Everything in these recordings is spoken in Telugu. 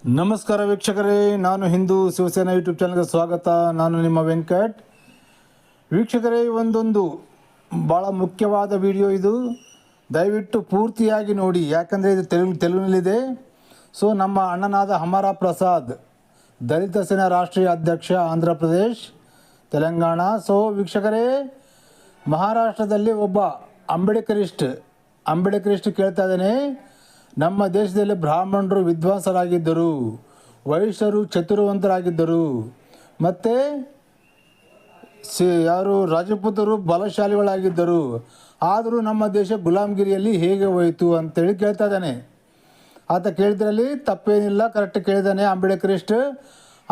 ನಮಸ್ಕಾರ ವೀಕ್ಷಕರೇ, ನಾನು ಹಿಂದೂ ಶಿವಸೇನಾ ಯೂಟ್ಯೂಬ್ ಚಾನಲ್ಗೆ ಸ್ವಾಗತ. ನಾನು ನಿಮ್ಮ ವೆಂಕಟ್. ವೀಕ್ಷಕರೇ, ಒಂದೊಂದು ಭಾಳ ಮುಖ್ಯವಾದ ವಿಡಿಯೋ ಇದು. ದಯವಿಟ್ಟು ಪೂರ್ತಿಯಾಗಿ ನೋಡಿ, ಯಾಕಂದರೆ ಇದು ತೆಲುಗಿನಲ್ಲಿದೆ. ಸೊ ನಮ್ಮ ಅಣ್ಣನಾದ ಹಮಾರಾ ಪ್ರಸಾದ್, ದಲಿತ ಸೇನಾ ರಾಷ್ಟ್ರೀಯ ಅಧ್ಯಕ್ಷ, ಆಂಧ್ರ ಪ್ರದೇಶ್, ತೆಲಂಗಾಣ. ಸೊ ವೀಕ್ಷಕರೇ, ಮಹಾರಾಷ್ಟ್ರದಲ್ಲಿ ಒಬ್ಬ ಅಂಬೇಡ್ಕರಿಸ್ಟ್ ಕೇಳ್ತಾ ಇದ್ದೇನೆ. ನಮ್ಮ ದೇಶದಲ್ಲಿ ಬ್ರಾಹ್ಮಣರು ವಿದ್ವಾಂಸರಾಗಿದ್ದರು, ವೈಶ್ಯರು ಚತುರವಂತರಾಗಿದ್ದರು, ಮತ್ತು ರಾಜಪೂತರು ಬಲಶಾಲಿಗಳಾಗಿದ್ದರು. ಆದರೂ ನಮ್ಮ ದೇಶ ಗುಲಾಮಗಿರಿಯಲ್ಲಿ ಹೇಗೆ ಹೋಯಿತು ಅಂತೇಳಿ ಕೇಳ್ತಾ ಇದ್ದಾನೆ. ಆತ ಕೇಳಿದ್ರಲ್ಲಿ ತಪ್ಪೇನಿಲ್ಲ, ಕರೆಕ್ಟ್ ಕೇಳಿದ್ದಾನೆ ಅಂಬೇಡ್ಕರಿಸ್ಟ್.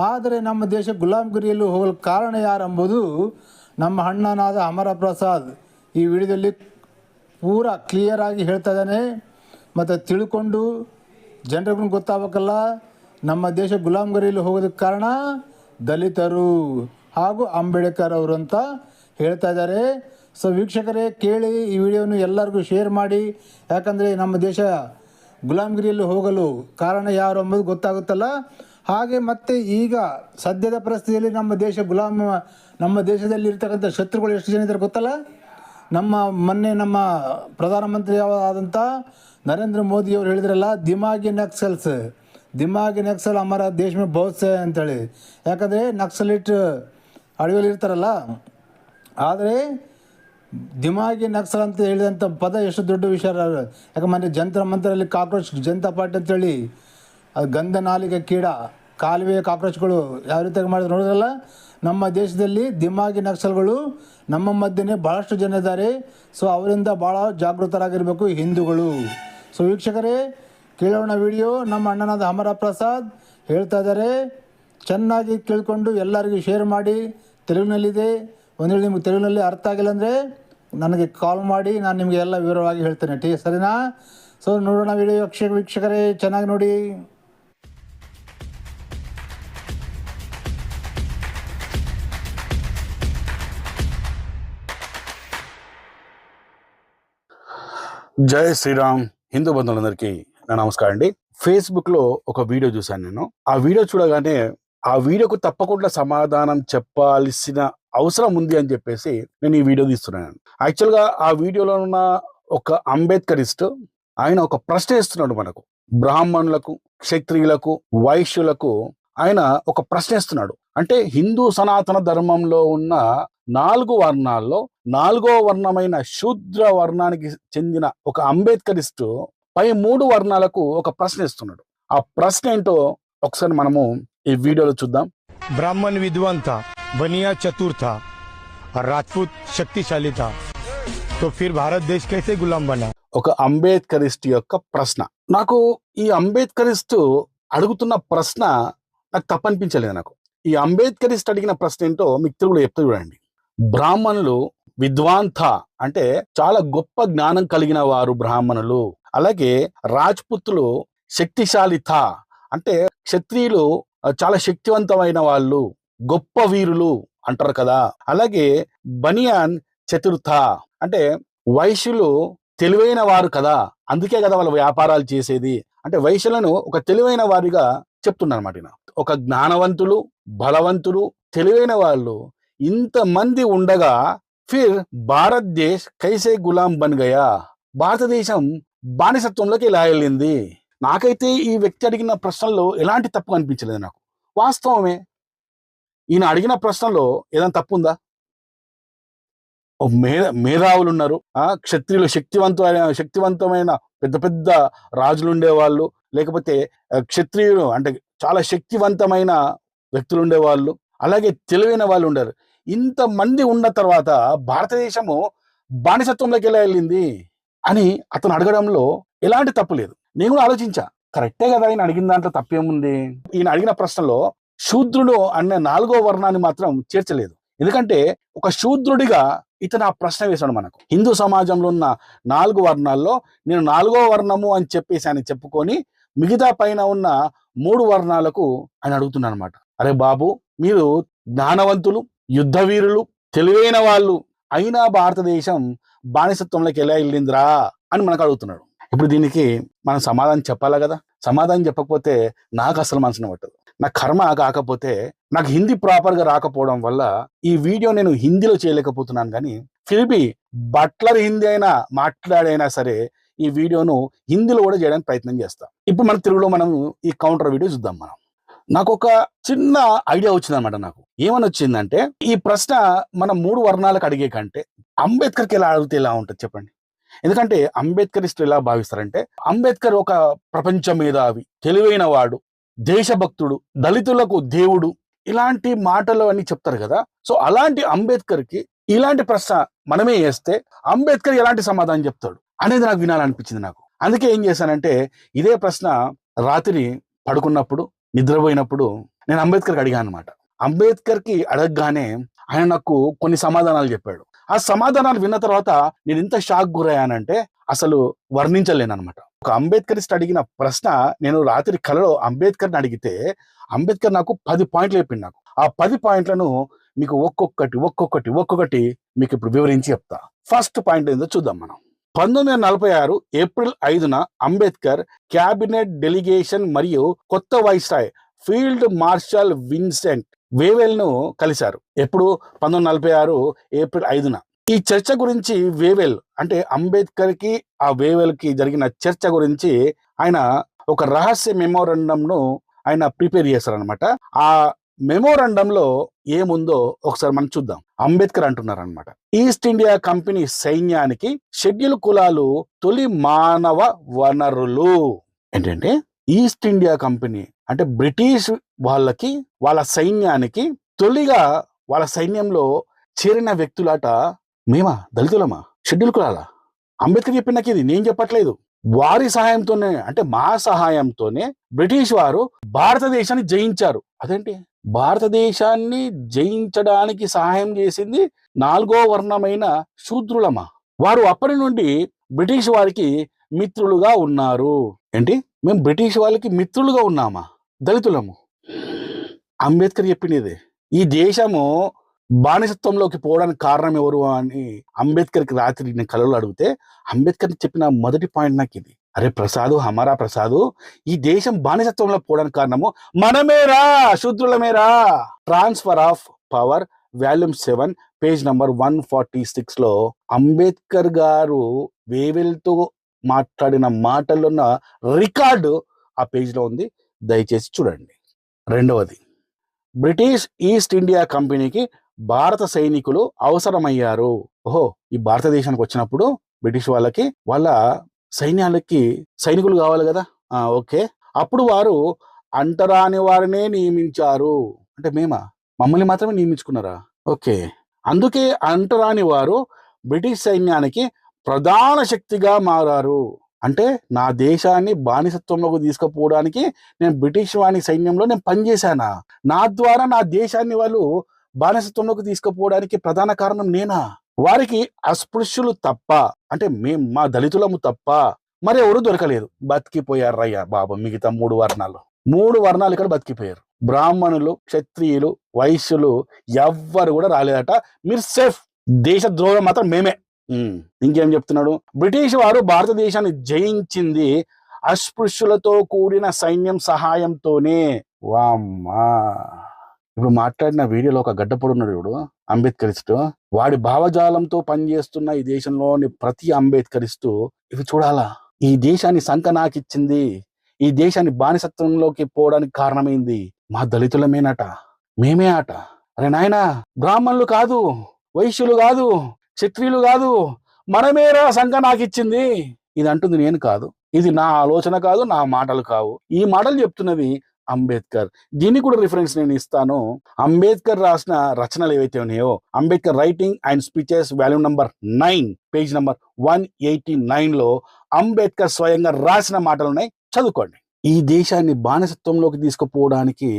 ಆದರೆ ನಮ್ಮ ದೇಶ ಗುಲಾಮಗಿರಿಯಲ್ಲಿ ಹೋಗಲು ಕಾರಣ ಯಾರೆಂಬುದು ನಮ್ಮ ಅಣ್ಣನಾದ ಹಮಾರಾ ಪ್ರಸಾದ್ ಈ ವಿಡಿಯೋದಲ್ಲಿ ಪೂರಾ ಕ್ಲಿಯರಾಗಿ ಹೇಳ್ತಾ ಇದ್ದಾನೆ. ಮತ್ತು ತಿಳ್ಕೊಂಡು ಜನರಿಗೂ ಗೊತ್ತಾಗಬೇಕಲ್ಲ, ನಮ್ಮ ದೇಶ ಗುಲಾಮಗಿರಿಯಲ್ಲಿ ಹೋಗೋದಕ್ಕೆ ಕಾರಣ ದಲಿತರು ಹಾಗೂ ಅಂಬೇಡ್ಕರ್ ಅವರು ಅಂತ ಹೇಳ್ತಾ ಇದ್ದಾರೆ. ಸೊ ವೀಕ್ಷಕರೇ, ಕೇಳಿ ಈ ವಿಡಿಯೋನು ಎಲ್ಲರಿಗೂ ಶೇರ್ ಮಾಡಿ. ಯಾಕಂದರೆ ನಮ್ಮ ದೇಶ ಗುಲಾಮಗಿರಿಯಲ್ಲಿ ಹೋಗಲು ಕಾರಣ ಯಾರು ಎಂಬುದು ಗೊತ್ತಾಗುತ್ತಲ್ಲ. ಹಾಗೆ ಮತ್ತು ಈಗ ಸದ್ಯದ ಪರಿಸ್ಥಿತಿಯಲ್ಲಿ ನಮ್ಮ ದೇಶದಲ್ಲಿರ್ತಕ್ಕಂಥ ಶತ್ರುಗಳು ಎಷ್ಟು ಜನ ಇದ್ದಾರೆ ಗೊತ್ತಲ್ಲ. ನಮ್ಮ ಪ್ರಧಾನಮಂತ್ರಿ ಆದಂಥ ನರೇಂದ್ರ ಮೋದಿಯವರು ಹೇಳಿದ್ರಲ್ಲ, ದಿಮಾಗಿ ನಕ್ಸಲ್ ಹಮಾರ ದೇಶ ಮೇ ಬಹುತ್ ಸೇ ಅಂತೇಳಿ. ಯಾಕಂದರೆ ನಕ್ಸಲಿಟ್ ಅಡವಿಯಲ್ಲಿ ಇರ್ತಾರಲ್ಲ. ಆದರೆ ದಿಮಾಗಿ ನಕ್ಸಲ್ ಅಂತ ಹೇಳಿದಂಥ ಪದ ಎಷ್ಟು ದೊಡ್ಡ ವಿಷಯ. ಯಾಕಂದರೆ ಜಂತರ ಮಂತರಲ್ಲಿ ಕಾಕ್ರೋಚ್ ಜನತಾ ಪಾರ್ಟಿ ಅಂತೇಳಿ, ಅದು ಗಂಧ ನಾಲಿಗೆ ಕೀಡ, ಕಾಲುವೆಯ ಕಾಕ್ರೋಚ್ಗಳು ಯಾವ ರೀತಿಯಾಗಿ ಮಾಡಿದ್ರು ನೋಡಿದ್ರಲ್ಲ. ನಮ್ಮ ದೇಶದಲ್ಲಿ ದಿಮಾಗಿ ನಕ್ಸಲ್ಗಳು ನಮ್ಮ ಮಧ್ಯೆ ಭಾಳಷ್ಟು ಜನ ಇದ್ದಾರೆ. ಸೊ ಅವರಿಂದ ಭಾಳ ಜಾಗೃತರಾಗಿರಬೇಕು ಹಿಂದೂಗಳು. ಸೊ ವೀಕ್ಷಕರೇ, ಕೇಳೋಣ ವಿಡಿಯೋ. ನಮ್ಮ ಅಣ್ಣನಾದ ಹಮಾರಾ ಪ್ರಸಾದ್ ಹೇಳ್ತಾ ಇದ್ದಾರೆ. ಚೆನ್ನಾಗಿ ಕೇಳಿಕೊಂಡು ಎಲ್ಲರಿಗೂ ಶೇರ್ ಮಾಡಿ. ತೆಲುಗಿನಲ್ಲಿದೆ. ಒಂದು ವೇಳೆ ನಿಮ್ಗೆ ತೆಲುಗಿನಲ್ಲಿ ಅರ್ಥ ಆಗಿಲ್ಲ ಅಂದರೆ ನನಗೆ ಕಾಲ್ ಮಾಡಿ, ನಾನು ನಿಮಗೆ ಎಲ್ಲ ವಿವರವಾಗಿ ಹೇಳ್ತೇನೆ. ಸರಿನಾ? ಸೊ ನೋಡೋಣ ವಿಡಿಯೋ. ವೀಕ್ಷಕರೇ, ಚೆನ್ನಾಗಿ ನೋಡಿ. జై శ్రీరామ్. హిందూ బంధువులందరికీ నా నమస్కారం అండి. ఫేస్బుక్ లో ఒక వీడియో చూశాను నేను. ఆ వీడియో చూడగానే ఆ వీడియోకు తప్పకుండా సమాధానం చెప్పాల్సిన అవసరం ఉంది అని చెప్పేసి నేను ఈ వీడియో తీస్తున్నాను. యాక్చువల్ గా ఆ వీడియోలో ఉన్న ఒక అంబేద్కరిస్ట్ ఆయన ఒక ప్రశ్న ఇస్తున్నాడు మనకు, బ్రాహ్మణులకు, క్షత్రియులకు, వైశ్యులకు ఆయన ఒక ప్రశ్న ఇస్తున్నాడు. అంటే హిందూ సనాతన ధర్మంలో ఉన్న 4 వర్ణాల్లో 4వ వర్ణమైన శూద్ర వర్ణానికి చెందిన ఒక అంబేద్కరిస్ట్ పై 3 వర్ణాలకు ఒక ప్రశ్న ఇస్తున్నాడు. ఆ ప్రశ్న ఏంటో ఒకసారి మనము ఈ వీడియోలో చూద్దాం. ब्राह्मण विद्वान था, बनिया चतुर था और राजपूत शक्तिशाली था, तो फिर भारत देश कैसे गुलाम बना? ఒక అంబేద్కరిస్ట్ యొక్క ప్రశ్న. నాకు ఈ అంబేద్కరిస్ట్ అడుగుతున్న ప్రశ్న నాకు తప్పనిపించలేదు. నాకు ఈ అంబేద్కరిస్ట్ అడిగిన ప్రశ్న ఏంటో మీకు తెలుగులో చెప్తా చూడండి. బ్రాహ్మణులు విద్వాంత అంటే చాలా గొప్ప జ్ఞానం కలిగిన వారు బ్రాహ్మణులు. అలాగే రాజ్పుతులు శక్తిశాలిత అంటే క్షత్రియులు చాలా శక్తివంతమైన వాళ్ళు, గొప్ప వీరులు అంటారు కదా. అలాగే బనియాన్ చతుర్థ అంటే వైశ్యులు తెలివైన వారు కదా, అందుకే కదా వాళ్ళ వ్యాపారాలు చేసేది. అంటే వైశ్యులను ఒక తెలివైన వారిగా చెప్తున్నారు అన్నమాట. ఒక జ్ఞానవంతులు, బలవంతులు, తెలివైన వాళ్ళు ఇంతమంది ఉండగా ఫిర్ భారతదేశ్ కైసే గులాం బన్ గయా, భారతదేశం బానిసత్వంలోకి ఎలా వెళ్ళింది? నాకైతే ఈ వ్యక్తి అడిగిన ప్రశ్నలో ఎలాంటి తప్పు అనిపించలేదు. నాకు వాస్తవమే, ఈయన అడిగిన ప్రశ్నలో ఏదైనా తప్పు ఉందా? మేధావులు ఉన్నారు, క్షత్రియులు శక్తివంతమైన పెద్ద పెద్ద రాజులు ఉండేవాళ్ళు, లేకపోతే క్షత్రియులు అంటే చాలా శక్తివంతమైన వ్యక్తులు ఉండేవాళ్ళు, అలాగే తెలివైన వాళ్ళు ఉండరు. ఇంతమంది ఉన్న తర్వాత భారతదేశము బానిసత్వంలోకి ఎలా వెళ్ళింది అని అతను అడగడంలో ఎలాంటి తప్పు లేదు. నేను కూడా ఆలోచించా, కరెక్టే కదా, ఈయన అడిగిన దాంట్లో తప్పేముంది. ఈయన అడిగిన ప్రశ్నలో శూద్రుడు అనే 4వ వర్ణాన్ని మాత్రం చేర్చలేదు. ఎందుకంటే ఒక శూద్రుడిగా ఇతను ఆ ప్రశ్న వేశాడు మనకు. హిందూ సమాజంలో ఉన్న 4 వర్ణాల్లో నేను 4వ వర్ణము అని చెప్పేసి ఆయన చెప్పుకొని మిగతా పైన ఉన్న 3 వర్ణాలకు ఆయన అడుగుతున్నాను అనమాట. అరే బాబు, మీరు జ్ఞానవంతులు, యుద్ధ వీరులు, తెలివైన వాళ్ళు అయినా భారతదేశం బానిసత్వంలోకి ఎలా వెళ్ళిందిరా అని మనకు అడుగుతున్నాడు. ఇప్పుడు దీనికి మనం సమాధానం చెప్పాలా కదా. సమాధానం చెప్పకపోతే నాకు అసలు మనసున పట్టదు. నా కర్మ కాకపోతే నాకు హిందీ ప్రాపర్గా రాకపోవడం వల్ల ఈ వీడియో నేను హిందీలో చేయలేకపోతున్నాను. కానీ ఫిర్బీ బట్లర్ హిందీ అయినా మాట్లాడైనా సరే ఈ వీడియోను హిందీలో కూడా చేయడానికి ప్రయత్నం చేస్తాం. ఇప్పుడు మన తెలుగులో మనం ఈ కౌంటర్ వీడియో చూద్దాం. నాకు ఒక చిన్న ఐడియా వచ్చిందనమాట. నాకు ఏమని వచ్చిందంటే, ఈ ప్రశ్న మనం 3 వర్ణాలకు అడిగే కంటే అంబేద్కర్కి ఎలా అడిగితే ఎలా ఉంటుంది చెప్పండి. ఎందుకంటే అంబేద్కరిస్టులు ఎలా భావిస్తారంటే, అంబేద్కర్ ఒక ప్రపంచ మేధావి, తెలివైన వాడు, దేశభక్తుడు, దళితులకు దేవుడు, ఇలాంటి మాటలు అని చెప్తారు కదా. సో అలాంటి అంబేద్కర్కి ఇలాంటి ప్రశ్న మనమే వేస్తే అంబేద్కర్ ఎలాంటి సమాధానం చెప్తాడు అనేది నాకు వినాలనిపించింది. నాకు అందుకే ఏం చేశానంటే, ఇదే ప్రశ్న రాత్రి పడుకున్నప్పుడు, నిద్రపోయినప్పుడు నేను అంబేద్కర్కి అడిగాను అనమాట. అంబేద్కర్కి అడగగానే ఆయన నాకు కొన్ని సమాధానాలు చెప్పాడు. ఆ సమాధానాలు విన్న తర్వాత నేను ఎంత షాక్ గురయ్యానంటే అసలు వర్ణించలేను అనమాట. ఒక అంబేద్కరిస్ట్ అడిగిన ప్రశ్న నేను రాత్రి కలలో అంబేద్కర్ని అడిగితే అంబేద్కర్ నాకు 10 పాయింట్లు చెప్పింది. నాకు ఆ 10 పాయింట్లను మీకు ఒక్కొక్కటి మీకు ఇప్పుడు వివరించి చెప్తా. ఫస్ట్ పాయింట్ ఏందో చూద్దాం మనం. 1946 ఏప్రిల్ 5న అంబేద్కర్ క్యాబినెట్ డెలిగేషన్ మరియు కొత్త viceroy field marshal Vincent Wavell ను కలిశారు. ఎప్పుడు? 1946 ఏప్రిల్ 5న. ఈ చర్చ గురించి వేవెల్ అంటే అంబేద్కర్ కి ఆ వేవెల్ కి జరిగిన చర్చ గురించి ఆయన ఒక రహస్య మెమోరాండంను ఆయన ప్రిపేర్ చేశారనమాట. ఆ మెమోరాండంలో ఏముందో ఒకసారి మనం చూద్దాం. అంబేద్కర్ అంటున్నారనమాట, ఈస్ట్ ఇండియా కంపెనీ సైన్యానికి షెడ్యూల్ కులాలు తొలి మానవ వనరులు. ఏంటంటే ఈస్ట్ ఇండియా కంపెనీ అంటే బ్రిటిష్ వాళ్ళకి, వాళ్ళ సైన్యానికి తొలిగా వాళ్ళ సైన్యంలో చేరిన వ్యక్తులట మేమా, దళితులమా, షెడ్యూల్ కులాలా? అంబేద్కర్ చెప్పినాక ఇది నేను చెప్పట్లేదు. వారి సహాయంతోనే అంటే మా సహాయంతోనే బ్రిటిష్ వారు భారతదేశాన్ని జయించారు. అదేంటి, భారతదేశాన్ని జయించడానికి సహాయం చేసింది 4వ వర్ణమైన శూద్రులమా? వారు అప్పటి నుండి బ్రిటిష్ వారికి మిత్రులుగా ఉన్నారు. ఏంటి, మేము బ్రిటిష్ వాళ్ళకి మిత్రులుగా ఉన్నామా? దళితులము. అంబేద్కర్ చెప్పినదే. ఈ దేశము బానిసత్వంలోకి పోవడానికి కారణం ఎవరు అని అంబేద్కర్కి రాత్రి నేను కలలో అడిగితే అంబేద్కర్ చెప్పిన మొదటి పాయింట్ నాకు ఇది. అరే ప్రసాదు, హమారా ప్రసాదు, ఈ దేశం బానిసత్వంలో పోవడానికి కారణము మనమేరా, శూద్రులమేరా. Transfer of power volume 7 page number 146లో అంబేద్కర్ గారు వేవెల్తో మాట్లాడిన మాటలున్న రికార్డు ఆ పేజ్లో ఉంది, దయచేసి చూడండి. రెండవది, బ్రిటిష్ ఈస్ట్ ఇండియా కంపెనీకి భారత సైనికులు అవసరమయ్యారు. ఓహో, ఈ భారతదేశానికి వచ్చినప్పుడు బ్రిటిష్ వాళ్ళకి వాళ్ళ సైన్యాలకి సైనికులు కావాలి కదా. ఓకే, అప్పుడు వారు అంటరాని వారినే నియమించారు. అంటే మమ్మల్ని మాత్రమే నియమించుకున్నారా? ఓకే, అందుకే అంటరాని వారు బ్రిటిష్ సైన్యానికి ప్రధాన శక్తిగా మారారు. అంటే నా దేశాన్ని బానిసత్వంలోకి తీసుకుపోవడానికి నేను బ్రిటిష్ వాణి సైన్యంలో నేను పనిచేశానా? నా ద్వారా నా దేశాన్ని వాళ్ళు బానిసత్వంలోకి తీసుకుపోవడానికి ప్రధాన కారణం నేనా? వారికి అస్పృశ్యులు తప్ప, అంటే మా దళితులము తప్ప మరెవరు దొరకలేదు. బతికిపోయారయ్యా బాబు. మిగతా 3 వర్ణాలు ఇక్కడ బతికిపోయారు. బ్రాహ్మణులు, క్షత్రియులు, వైశ్యులు ఎవ్వరు కూడా రాలేదట. మీరు సేఫ్. దేశ ద్రోహం మాత్రం మేమే. ఇంకేం చెప్తున్నాడు? బ్రిటిష్ వారు భారతదేశాన్ని జయించింది అస్పృశ్యులతో కూడిన సైన్యం సహాయంతోనే. వామ్మా, ఇప్పుడు మాట్లాడిన వీడియోలో ఒక గడ్డపొడున్నాడు చూడు, అంబేద్కరిస్టు. వాడి భావజాలంతో పనిచేస్తున్న ఈ దేశంలోని ప్రతి అంబేద్కరిస్టు ఇవి చూడాలా. ఈ దేశాన్ని సంక నాకిచ్చింది, ఈ దేశాన్ని బానిసత్వంలోకి పోవడానికి కారణమైంది మా దళితులమేనట, మేమే అట. అరే నాయనా, బ్రాహ్మణులు కాదు, వైశ్యులు కాదు, క్షత్రియులు కాదు, మనమేరా సంఘ నాకిచ్చింది. ఇది అంటుంది నేను కాదు, ఇది నా ఆలోచన కాదు, నా మాటలు కావు. ఈ మాటలు చెప్తున్నది అంబేద్కర్. దీనికి కూడా రిఫరెన్స్ నేను ఇస్తాను. అంబేద్కర్ రాసిన రచనలు ఏవైతే ఉన్నాయో, Ambedkar writing and speeches volume number 9 page number 189లో అంబేద్కర్ స్వయంగా రాసిన మాటలు ఉన్నాయి, చదువుకోండి. ఈ దేశాన్ని బానిసత్వంలోకి తీసుకుపోవడానికి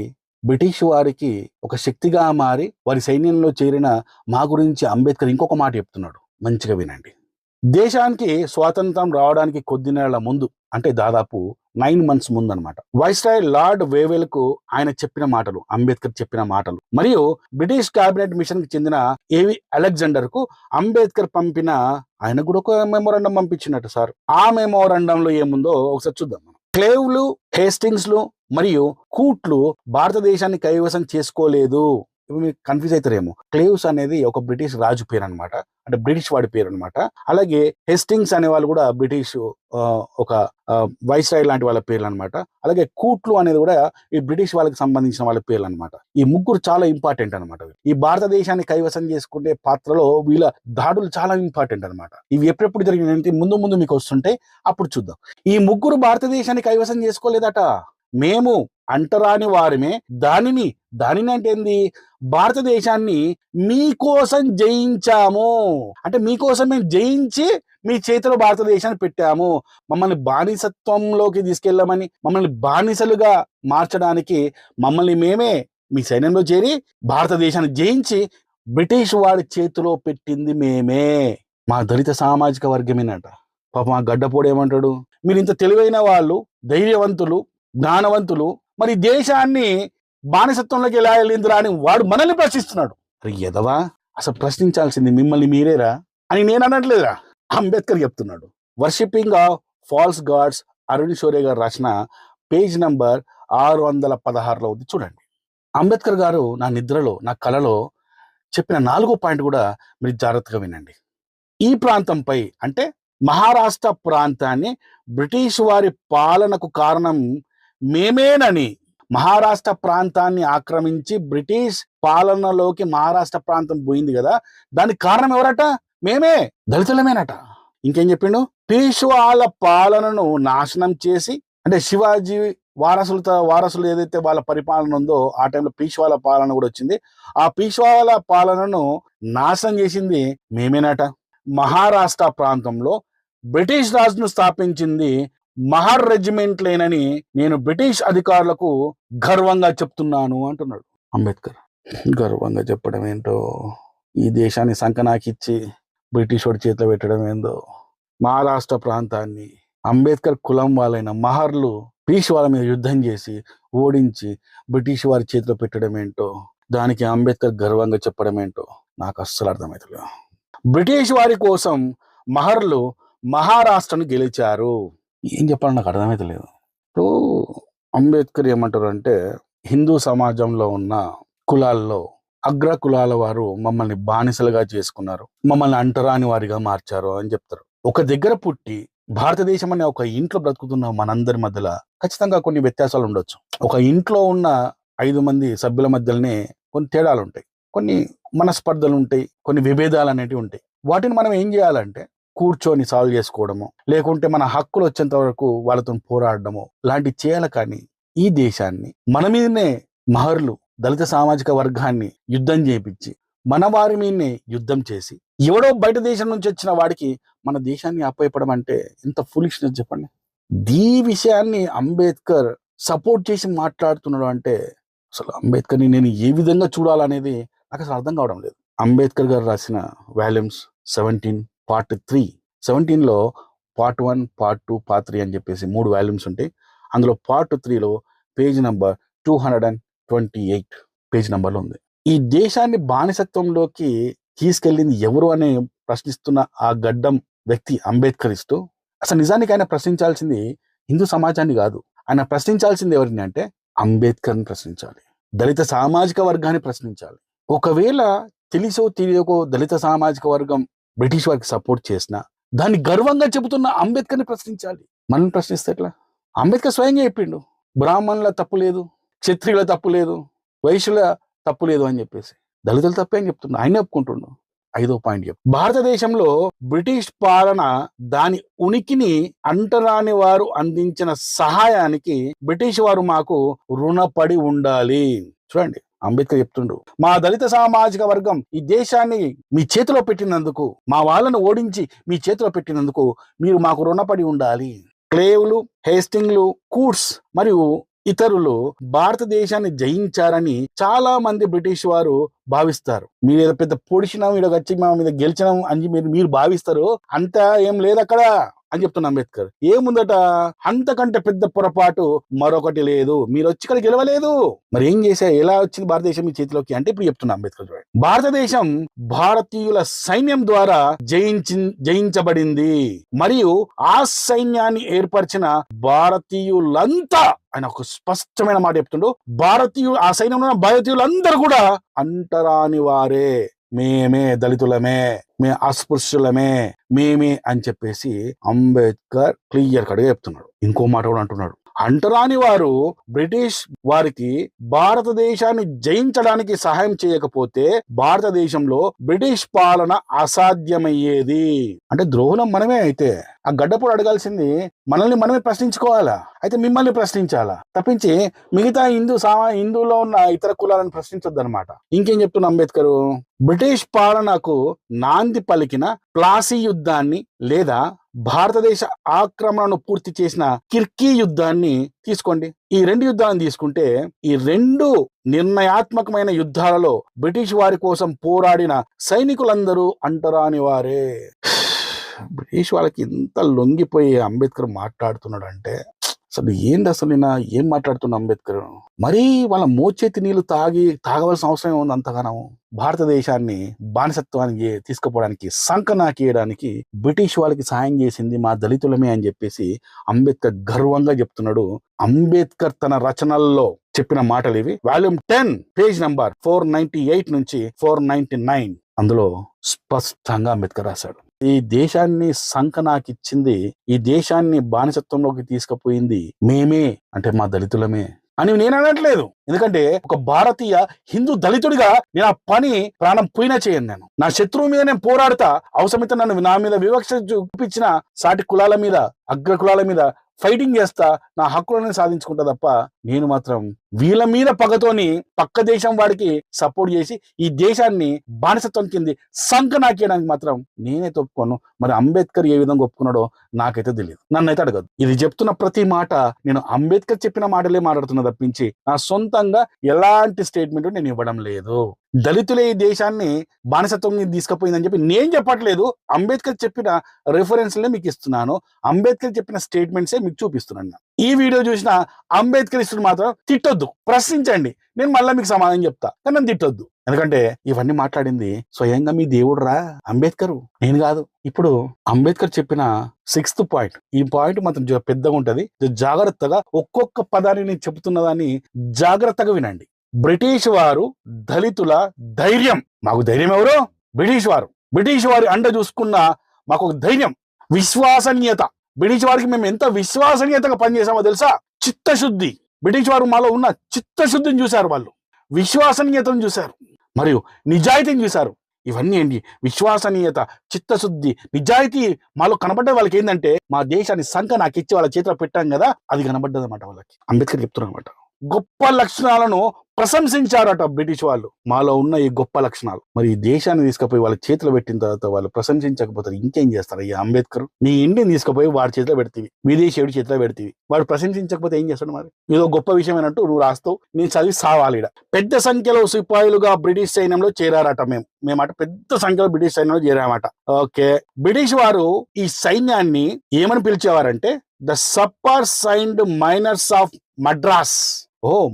బ్రిటిష్ వారికి ఒక శక్తిగా మారి వారి సైన్యంలో చేరిన మా గురించి అంబేద్కర్ ఇంకొక మాట చెప్తున్నాడు, మంచిగా వినండి. దేశానికి స్వాతంత్రం రావడానికి కొద్ది నెలల ముందు, అంటే దాదాపు 9 months ముందు అనమాట, వైస్రాయ్ లార్డ్ వేవెల్ కు ఆయన చెప్పిన మాటలు, అంబేద్కర్ చెప్పిన మాటలు, మరియు బ్రిటిష్ క్యాబినెట్ మిషన్ కి చెందిన ఏవి అలెగ్జాండర్ కు అంబేద్కర్ పంపిన, ఆయన కూడా ఒక మెమోరాండం పంపించినట్టు సార్. ఆ మెమోరాండంలో ఏముందో ఒకసారి చూద్దాం. క్లేవ్లు, హేస్టింగ్స్లు మరియు కూట్లు భారతదేశాన్ని కైవసం చేసుకోలేదు. ఇప్పుడు మీకు కన్ఫ్యూజ్ అవుతారేమో. క్లేవ్స్ అనేది ఒక బ్రిటిష్ రాజు పేరు అనమాట, అంటే బ్రిటిష్ వాడి పేరు అనమాట. అలాగే హేస్టింగ్స్ అనే వాళ్ళు కూడా బ్రిటిష్ ఒక వైస్రాయ్ లాంటి వాళ్ళ పేర్లు అనమాట. అలాగే కూట్లు అనేది కూడా ఈ బ్రిటిష్ వాళ్ళకి సంబంధించిన వాళ్ళ పేర్లు అనమాట. ఈ ముగ్గురు చాలా ఇంపార్టెంట్ అనమాట. ఈ భారతదేశాన్ని కైవసం చేసుకునే పాత్రలో వీళ్ళ దాడులు చాలా ఇంపార్టెంట్ అనమాట. ఇవి ఎప్పుడెప్పుడు జరిగినాయంటే ముందు ముందు మీకు వస్తుంటే అప్పుడు చూద్దాం. ఈ ముగ్గురు భారతదేశాన్ని కైవసం చేసుకోలేదట. మేము అంటరాని వారమే దానిని అంటే ఏంది, భారతదేశాన్ని మీకోసం జయించాము, అంటే మీకోసం మేము జయించి మీ చేతిలో భారతదేశాన్ని పెట్టాము. మమ్మల్ని బానిసత్వంలోకి తీసుకెళ్ళమని, మమ్మల్ని బానిసలుగా మార్చడానికి మమ్మల్ని మేమే మీ సైన్యంలో చేరి భారతదేశాన్ని జయించి బ్రిటిష్ వాడి చేతిలో పెట్టింది మేమే. మా దళిత సామాజిక వర్గమేనట. పాప మా గడ్డపోడు ఏమంటాడు, మీరు ఇంత తెలివైన వాళ్ళు, ధైర్యవంతులు, జ్ఞానవంతులు, మరి దేశాన్ని బానిసత్వంలోకి ఎలా వెళ్ళిందిరా అని వాడు మనల్ని ప్రశ్నిస్తున్నాడు. అరే ఎదవా, అసలు ప్రశ్నించాల్సింది మిమ్మల్ని మీరేరా అని నేను అనట్లేదా, అంబేద్కర్ చెప్తున్నాడు. Worshipping of false gods Arun Shourie గారు రాసిన పేజ్ నంబర్ 616లో ఉంది చూడండి. అంబేద్కర్ గారు నా నిద్రలో, నా కలలో చెప్పిన 4వ పాయింట్ కూడా మీరు జాగ్రత్తగా వినండి. ఈ ప్రాంతంపై అంటే మహారాష్ట్ర ప్రాంతాన్ని బ్రిటిష్ వారి పాలనకు కారణం మేమేనని, మహారాష్ట్ర ప్రాంతాన్ని ఆక్రమించి బ్రిటిష్ పాలనలోకి మహారాష్ట్ర ప్రాంతం పోయింది కదా, దానికి కారణం ఎవరట, మేమే, దళితులమేనట. ఇంకేం చెప్పిండు, పీష్వాల పాలనను నాశనం చేసి, అంటే శివాజీ వారసులు ఏదైతే వాళ్ళ పరిపాలన ఉందో ఆ టైంలో పీష్వాల పాలన కూడా వచ్చింది. ఆ పీష్వాల పాలనను నాశనం చేసింది మేమేనట. మహారాష్ట్ర ప్రాంతంలో బ్రిటిష్ రాజును స్థాపించింది మహర్ రెజిమెంట్లేనని నేను బ్రిటిష్ అధికారులకు గర్వంగా చెప్తున్నాను అంటున్నాడు అంబేద్కర్. గర్వంగా చెప్పడం ఏంటో, ఈ దేశాన్ని సంకనాకిచ్చి బ్రిటిష్ వాడి చేతిలో పెట్టడం ఏందో, మహారాష్ట్ర ప్రాంతాన్ని అంబేద్కర్ కులం వాళ్ళైన మహర్లు పీష్వాల మీద యుద్ధం చేసి ఓడించి బ్రిటిష్ వారి చేతిలో పెట్టడం ఏంటో, దానికి అంబేద్కర్ గర్వంగా చెప్పడం ఏంటో నాకు అస్సలు అర్థమవుతలేదు. బ్రిటిష్ వారి కోసం మహర్లు మహారాష్ట్రను గెలిచారు. ఏం చెప్పాలి నాకు అర్థమవుతలేదు. ఇప్పుడు అంబేద్కర్ ఏమంటారు అంటే, హిందూ సమాజంలో ఉన్న కులాల్లో అగ్ర కులాల వారు మమ్మల్ని బానిసలుగా చేసుకున్నారు, మమ్మల్ని అంటరాని వారిగా మార్చారు అని చెప్తారు. ఒక దగ్గర పుట్టి భారతదేశం అనే ఒక ఇంట్లో బ్రతుకుతున్న మనందరి మధ్యలో ఖచ్చితంగా కొన్ని వ్యత్యాసాలు ఉండొచ్చు. ఒక ఇంట్లో ఉన్న 5 మంది సభ్యుల మధ్యలోనే కొన్ని తేడాలు ఉంటాయి, కొన్ని మనస్పర్ధలు ఉంటాయి, కొన్ని విభేదాలు అనేటివి ఉంటాయి. వాటిని మనం ఏం చేయాలంటే కూర్చొని సాల్వ్ చేసుకోవడము, లేకుంటే మన హక్కులు వచ్చేంత వరకు వాళ్ళతో పోరాడడము లాంటివి చేయాలి. కానీ ఈ దేశాన్ని మన మీదనే మహర్లు దళిత సామాజిక వర్గాన్ని యుద్ధం చేయించి మన వారి మీదనే యుద్ధం చేసి ఎవడో బయట దేశం నుంచి వచ్చిన వాడికి మన దేశాన్ని అప్పయపడం అంటే ఎంత ఫులిష్నెస్ చెప్పండి. ఈ విషయాన్ని అంబేద్కర్ సపోర్ట్ చేసి మాట్లాడుతున్నాడు అంటే అసలు అంబేద్కర్ని నేను ఏ విధంగా చూడాలనేది నాకు అసలు అర్థం కావడం లేదు. అంబేద్కర్ గారు రాసిన వాల్యూమ్స్ 17 పార్ట్ 3, 17లో పార్ట్ 1, పార్ట్ 2, పార్ట్ 3 అని చెప్పేసి 3 వాల్యూమ్స్ ఉంటాయి. అందులో పార్ట్ 3లో పేజ్ నంబర్ 228 పేజ్ నంబర్లో ఉంది. ఈ దేశాన్ని బానిసత్వంలోకి తీసుకెళ్ళింది ఎవరు అని ప్రశ్నిస్తున్న ఆ గడ్డం వ్యక్తి అంబేద్కర్ ఇస్తూ, అసలు నిజానికి ఆయన ప్రశ్నించాల్సింది హిందూ సమాజాన్ని కాదు, ఆయన ప్రశ్నించాల్సింది ఎవరిని అంటే అంబేద్కర్ని ప్రశ్నించాలి, దళిత సామాజిక వర్గాన్ని ప్రశ్నించాలి. ఒకవేళ తెలిసో తెలియకో దళిత సామాజిక వర్గం బ్రిటిష్ వారికి సపోర్ట్ చేసినా దాన్ని గర్వంగా చెబుతున్న అంబేద్కర్ని ప్రశ్నించాలి. మనం ప్రశ్నిస్తే ఎట్లా? అంబేద్కర్ స్వయంగా చెప్పిండు, బ్రాహ్మణుల తప్పు లేదు, క్షత్రియుల తప్పు లేదు, వైశ్యుల తప్పు లేదు అని చెప్పేసి. దళితుల తప్పే అని చెప్తుండు, ఆయన ఒప్పుకుంటుండు. 5వ పాయింట్ భారతదేశంలో బ్రిటిష్ పాలన దాని ఉనికిని అంటరాని వారు అందించిన సహాయానికి బ్రిటిష్ వారు మాకు రుణపడి ఉండాలి. చూడండి అంబేద్కర్ చెప్తుండు, మా దళిత సామాజిక వర్గం ఈ దేశాన్ని మీ చేతిలో పెట్టినందుకు, మా వాళ్ళను ఓడించి మీ చేతిలో పెట్టినందుకు మీరు మాకు రుణపడి ఉండాలి. క్లేవ్లు, హేస్టింగ్లు, కూట్స్ మరియు ఇతరులు భారతదేశాన్ని జయించారని చాలా మంది బ్రిటిష్ వారు భావిస్తారు. మీరు ఏదో పెద్ద పొడిచినాం, ఇక్కడ వచ్చి మా మీద గెలిచినాం అని మీరు భావిస్తారు. అంతా ఏం లేదు అక్కడ. అని చెప్తున్న అంబేద్కర్. ఏముందట, అంతకంటే పెద్ద పొరపాటు మరొకటి లేదు, మీరు వచ్చి ఇక్కడ గెలవలేదు. మరి ఏం చేశా, ఎలా వచ్చింది భారతదేశం మీ చేతిలోకి అంటే ఇప్పుడు చెప్తున్నా అంబేద్కర్ చూడండి. భారతదేశం భారతీయుల సైన్యం ద్వారా జయించబడింది మరియు ఆ సైన్యాన్ని ఏర్పరిచిన భారతీయులంతా, ఆయన ఒక స్పష్టమైన మాట చెప్తుండు, ఆ సైన్యంలో ఉన్న భారతీయులందరూ కూడా అంటరాని వారే, మేమే దళితులమే, అస్పృశ్యులమే, మేమే అని చెప్పేసి అంబేద్కర్ క్లియర్ కట్గా చెప్తున్నాడు. ఇంకో మాట కూడా అంటున్నాడు, అంటరాని వారు బ్రిటిష్ వారికి భారతదేశాన్ని జయించడానికి సహాయం చేయకపోతే భారతదేశంలో బ్రిటిష్ పాలన అసాధ్యమయ్యేది. అంటే ద్రోహులం మనమే. అయితే ఆ గడ్డపోడు అడగాల్సింది మనల్ని మనమే ప్రశ్నించుకోవాలా, అయితే మిమ్మల్ని ప్రశ్నించాలా, తప్పించి మిగతా హిందూలో ఉన్న ఇతర కులాలను ప్రశ్నించొద్దు అనమాట. ఇంకేం చెప్తున్నా అంబేద్కర్, బ్రిటిష్ పాలనకు నాంది పలికిన ప్లాసీ యుద్ధాన్ని లేదా భారతదేశ ఆక్రమణను పూర్తి చేసిన కిర్కీ యుద్ధాన్ని తీసుకోండి. ఈ 2 యుద్ధాలను తీసుకుంటే ఈ 2 నిర్ణయాత్మకమైన యుద్ధాలలో బ్రిటిష్ వారి కోసం పోరాడిన సైనికులందరూ అంటరాని వారే. బ్రిటిష్ వాళ్ళకి ఇంత లొంగిపోయి అంబేద్కర్ మాట్లాడుతున్నాడు అంటే అసలు ఏంటి, అసలు నిన్న ఏం మాట్లాడుతున్నా అంబేద్కర్. మరీ వాళ్ళ మోచేతి నీళ్లు తాగవలసిన అవసరం ఉంది అంతగానో. భారతదేశాన్ని బానిసత్వానికి తీసుకుపోవడానికి, సంకనాకేయడానికి బ్రిటిష్ వాళ్ళకి సాయం చేసింది మా దళితులమే అని చెప్పేసి అంబేద్కర్ గర్వంగా చెప్తున్నాడు. అంబేద్కర్ తన రచనల్లో చెప్పిన మాటలు ఇవి. వాల్యూమ్ 10 పేజ్ నంబర్ 498 నుంచి 499 అందులో స్పష్టంగా అంబేద్కర్ రాశాడు, ఈ దేశాన్ని సంకనాకిచ్చింది, ఈ దేశాన్ని బానిసత్వంలోకి తీసుకుపోయింది మేమే, అంటే మా దళితులమే అని నేను అనట్లేదు. ఎందుకంటే ఒక భారతీయ హిందూ దళితుడిగా నేను ఆ పని ప్రాణం పోయినా చేయను. నేను నా శత్రువు మీద నేను పోరాడతా, అవసరమైతే నా మీద వివక్ష చూపించిన సాటి కులాల మీద, అగ్ర కులాల మీద ఫైటింగ్ చేస్తా, నా హక్కులను సాధించుకుంటా తప్ప నేను మాత్రం వీళ్ళ మీద పగతోని పక్క దేశం వాడికి సపోర్ట్ చేసి ఈ దేశాన్ని బానిసత్వం కింది సంకనాకేయడానికి మాత్రం నేనే ఒప్పుకోను. మరి అంబేద్కర్ ఏ విధంగా ఒప్పుకున్నాడో నాకైతే తెలియదు, నన్నైతే అడగదు. ఇది చెప్తున్న ప్రతి మాట నేను అంబేద్కర్ చెప్పిన మాటలే మాట్లాడుతున్నా తప్పించి నా సొంతంగా ఎలాంటి స్టేట్మెంట్ నేను ఇవ్వడం లేదు. దళితులే ఈ దేశాన్ని బానిసత్వం తీసుకుపోయిందని చెప్పి నేను చెప్పట్లేదు, అంబేద్కర్ చెప్పిన రిఫరెన్స్లే మీకు ఇస్తున్నాను, అంబేద్కర్ చెప్పిన స్టేట్మెంట్సే మీకు చూపిస్తున్నాను. ఈ వీడియో చూసిన అంబేద్కర్ ఇస్తుడు మాత్రం తిట్టొద్దు, ప్రశ్నించండి, నేను మళ్ళీ మీకు సమాధానం చెప్తా, కానీ నన్ను తిట్టొద్దు. ఎందుకంటే ఇవన్నీ మాట్లాడింది స్వయంగా మీ దేవుడు రా అంబేద్కర్, నేను కాదు. ఇప్పుడు అంబేద్కర్ చెప్పిన 6th పాయింట్, ఈ పాయింట్ మాత్రం పెద్దగా ఉంటది, జాగ్రత్తగా ఒక్కొక్క పదాన్ని నేను చెబుతున్నదాన్ని జాగ్రత్తగా వినండి. బ్రిటిష్ వారు దళితుల ధైర్యం, మాకు ధైర్యం ఎవరు? బ్రిటిష్ వారి అండ చూసుకున్న మాకు ఒక ధైర్యం, విశ్వసనీయత. బ్రిటిష్ వారికి మేము ఎంత విశ్వసనీయతగా పనిచేసామో తెలుసా? చిత్తశుద్ధి, బ్రిటిష్ వారు మాలో ఉన్న చిత్తశుద్ధిని చూశారు, వాళ్ళు విశ్వసనీయతను చూశారు, మరియు నిజాయితీని చూశారు. ఇవన్నీ ఏంటి? విశ్వసనీయత, చిత్తశుద్ధి, నిజాయితీ మాలో కనబడ్డ వాళ్ళకి ఏంటంటే మా దేశాన్ని సంఖ నాకు ఇచ్చి వాళ్ళ చేతిలో పెట్టాం కదా, అది కనబడ్డది అనమాట వాళ్ళకి. అంబేద్కర్ చెప్తున్నారు అనమాట. గొప్ప లక్షణాలను ప్రశంసించారట బ్రిటిష్ వాళ్ళు, మాలో ఉన్న ఈ గొప్ప లక్షణాలు. మరి ఈ దేశాన్ని తీసుకుపోయి వాళ్ళ చేతిలో పెట్టిన తర్వాత వాళ్ళు ప్రశంసించకపోతే ఇంకేం చేస్తారు? ఈ అంబేద్కర్ నీ ఇంటిని తీసుకుపోయి వాడి చేతిలో పెడతీవి, విదేశీయుడి చేతిలో పెడతీవి, వాడు ప్రశంసించకపోతే ఏం చేస్తాడు? మరి ఏదో గొప్ప విషయం అయినట్టు నువ్వు రాస్తావు, నేను చదివి సావాలి. పెద్ద సంఖ్యలో సిపాయిలుగా బ్రిటిష్ సైన్యంలో చేరారట. మేమట పెద్ద సంఖ్యలో బ్రిటిష్ సైన్యంలో చేరామట. ఓకే, బ్రిటిష్ వారు ఈ సైన్యాన్ని ఏమని పిలిచేవారంటే the sapper signed miners of Madras.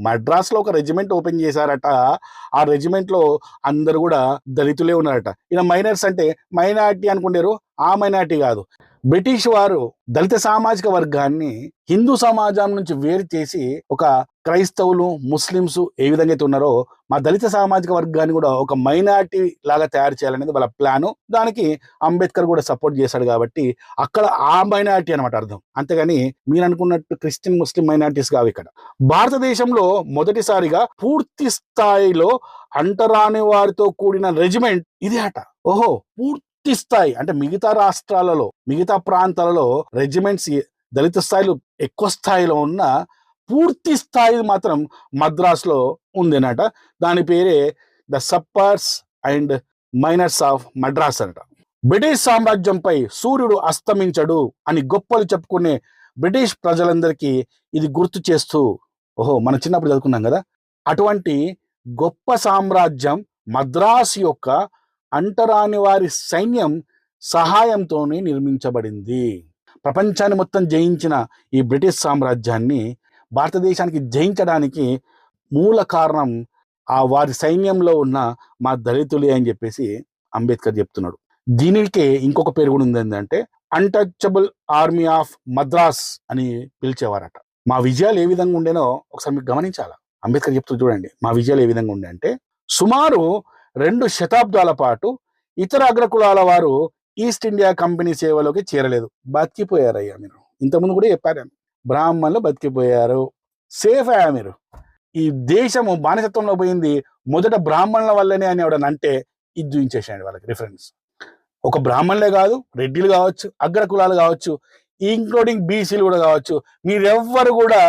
Madras లో ఒక రెజిమెంట్ ఓపెన్ చేశారట. ఆ రెజిమెంట్ లో అందరు కూడా దళితులే ఉన్నారట. ఇలా మైనర్స్ అంటే మైనారిటీ అనుకుంటారు, ఆ మైనారిటీ కాదు. బ్రిటిష్ వారు దళిత సామాజిక వర్గాన్ని హిందూ సమాజం నుంచి వేరు చేసి ఒక క్రైస్తవులు, ముస్లింస్ ఏ విధంగా అయితే ఉన్నారో మా దళిత సామాజిక వర్గాన్ని కూడా ఒక మైనారిటీ లాగా తయారు చేయాలనేది వాళ్ళ ప్లాను. దానికి అంబేద్కర్ కూడా సపోర్ట్ చేశాడు కాబట్టి అక్కడ ఆ మైనారిటీ అనమాట అర్థం. అంతేగాని మీరు అనుకున్నట్టు క్రిస్టియన్, ముస్లిం మైనారిటీస్ కావు ఇక్కడ. భారతదేశంలో మొదటిసారిగా పూర్తి స్థాయిలో అంటరాని వారితో కూడిన రెజిమెంట్ ఇదే అట. పూర్తి స్థాయి అంటే మిగతా రాష్ట్రాలలో, మిగతా ప్రాంతాలలో రెజిమెంట్స్ దళిత స్థాయిలో ఎక్కువ స్థాయిలో ఉన్న పూర్తి స్థాయి మాత్రం మద్రాసులో ఉందనట. దాని పేరే the sappers and miners of Madras అనట. బ్రిటిష్ సామ్రాజ్యంపై సూర్యుడు అస్తమించడు అని గొప్పలు చెప్పుకునే బ్రిటిష్ ప్రజలందరికీ ఇది గుర్తు చేస్తూ, మనం చిన్నప్పుడు చదువుకున్నాం కదా, అటువంటి గొప్ప సామ్రాజ్యం మద్రాస్ యొక్క అంటరాని వారి సైన్యం సహాయంతోనే నిర్మించబడింది. ప్రపంచాన్ని మొత్తం జయించిన ఈ బ్రిటిష్ సామ్రాజ్యాన్ని భారతదేశానికి జయించడానికి మూల కారణం ఆ వారి సైన్యంలో ఉన్న మా దళితులే అని చెప్పేసి అంబేద్కర్ చెప్తున్నాడు. దీనికి ఇంకొక పేరు కూడా ఉంది, ఏంటంటే అన్టచబుల్ ఆర్మీ ఆఫ్ మద్రాస్ అని పిలిచేవారట. మా విజయాలు ఏ విధంగా ఉండేనో ఒకసారి మీకు గమనించాలి. అంబేద్కర్ చెప్తూ చూడండి, మా విజయాలు ఏ విధంగా ఉండే అంటే, సుమారు 2 శతాబ్దాల పాటు ఇతర అగ్రకులాల వారు ఈస్ట్ ఇండియా కంపెనీ సేవలోకి చేరలేదు, బతికిపోయారయ్యా మీరు. ఇంతకుముందు కూడా చెప్పారు, బ్రాహ్మణులు బతికిపోయారు, సేఫ్ అయ్యా మీరు. ఈ దేశము బానిసత్వంలో పోయింది మొదట బ్రాహ్మణుల వల్లనే అని ఎవడనంటే ఇది చూపించేసాడు వాళ్ళకి రిఫరెన్స్. ఒక బ్రాహ్మణులే కాదు, రెడ్డిలు కావచ్చు, అగ్ర కులాలు కావచ్చు, ఇంక్లూడింగ్ బీసీలు కూడా కావచ్చు, మీరెవ్వరు కూడా